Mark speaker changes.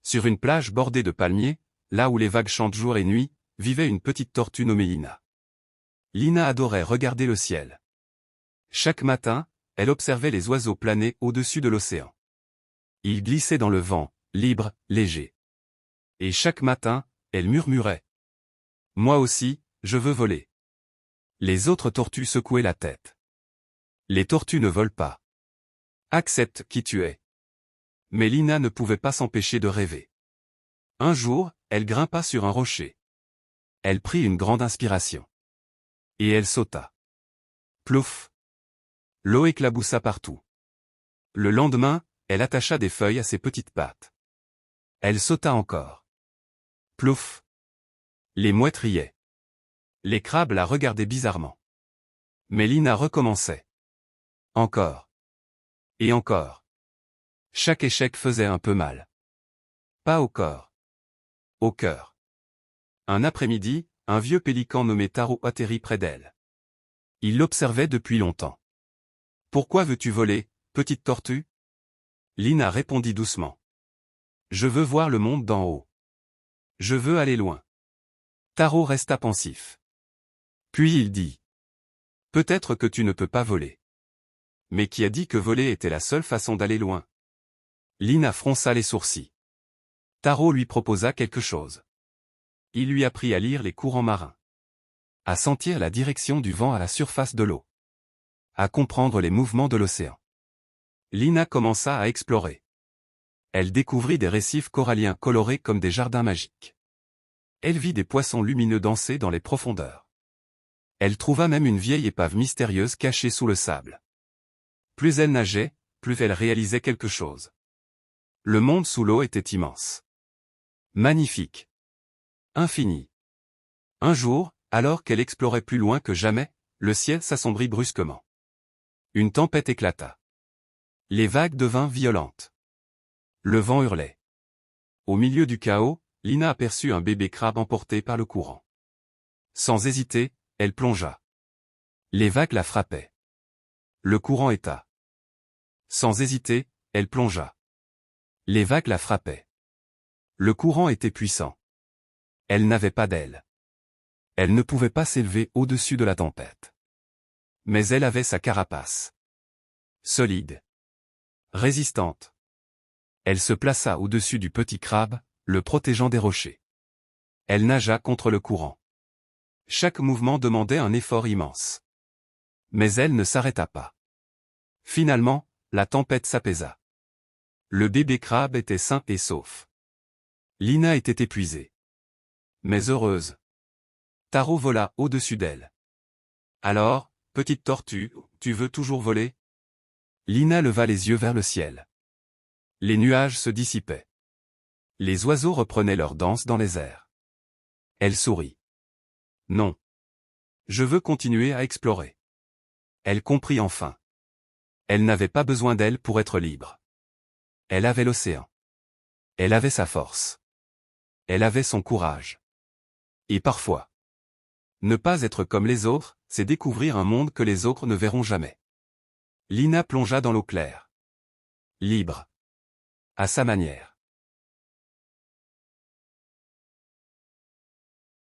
Speaker 1: Sur une plage bordée de palmiers, là où les vagues chantent jour et nuit, vivait une petite tortue nommée Lina. Lina adorait regarder le ciel. Chaque matin, elle observait les oiseaux planer au-dessus de l'océan. Ils glissaient dans le vent, libres, légers. Et chaque matin, elle murmurait. « Moi aussi, je veux voler. » Les autres tortues secouaient la tête. Les tortues ne volent pas. Accepte qui tu es. Mais Lina ne pouvait pas s'empêcher de rêver. Un jour, elle grimpa sur un rocher. Elle prit une grande inspiration. Et elle sauta. Plouf! L'eau éclaboussa partout. Le lendemain, elle attacha des feuilles à ses petites pattes. Elle sauta encore. Plouf! Les mouettes riaient. Les crabes la regardaient bizarrement. Mais Lina recommençait. Encore. Et encore. Chaque échec faisait un peu mal. Pas au corps. Au cœur. Un après-midi, un vieux pélican nommé Taro atterrit près d'elle. Il l'observait depuis longtemps. « Pourquoi veux-tu voler, petite tortue ?» Lina répondit doucement. « Je veux voir le monde d'en haut. Je veux aller loin. » Taro resta pensif. Puis il dit. « Peut-être que tu ne peux pas voler. Mais qui a dit que voler était la seule façon d'aller loin ?» Lina fronça les sourcils. Taro lui proposa quelque chose. Il lui apprit à lire les courants marins. À sentir la direction du vent à la surface de l'eau. À comprendre les mouvements de l'océan. Lina commença à explorer. Elle découvrit des récifs coralliens colorés comme des jardins magiques. Elle vit des poissons lumineux danser dans les profondeurs. Elle trouva même une vieille épave mystérieuse cachée sous le sable. Plus elle nageait, plus elle réalisait quelque chose. Le monde sous l'eau était immense. Magnifique. Infini. Un jour, alors qu'elle explorait plus loin que jamais, le ciel s'assombrit brusquement. Une tempête éclata. Les vagues devinrent violentes. Le vent hurlait. Au milieu du chaos, Lina aperçut un bébé crabe emporté par le courant. Sans hésiter, elle plongea. Les vagues la frappaient. Le courant éta. Sans hésiter, elle plongea. Les vagues la frappaient. Le courant était puissant. Elle n'avait pas d'aile. Elle ne pouvait pas s'élever au-dessus de la tempête. Mais elle avait sa carapace. Solide. Résistante. Elle se plaça au-dessus du petit crabe, le protégeant des rochers. Elle nagea contre le courant. Chaque mouvement demandait un effort immense. Mais elle ne s'arrêta pas. Finalement, la tempête s'apaisa. Le bébé crabe était sain et sauf. Lina était épuisée. Mais heureuse. Taro vola au-dessus d'elle. « Alors, petite tortue, tu veux toujours voler ?» Lina leva les yeux vers le ciel. Les nuages se dissipaient. Les oiseaux reprenaient leur danse dans les airs. Elle sourit. « Non. Je veux continuer à explorer. » Elle comprit enfin. Elle n'avait pas besoin d'elle pour être libre. Elle avait l'océan. Elle avait sa force. Elle avait son courage. Et parfois, ne pas être comme les autres, c'est découvrir un monde que les autres ne verront jamais. Lina plongea dans l'eau claire. Libre. À sa manière.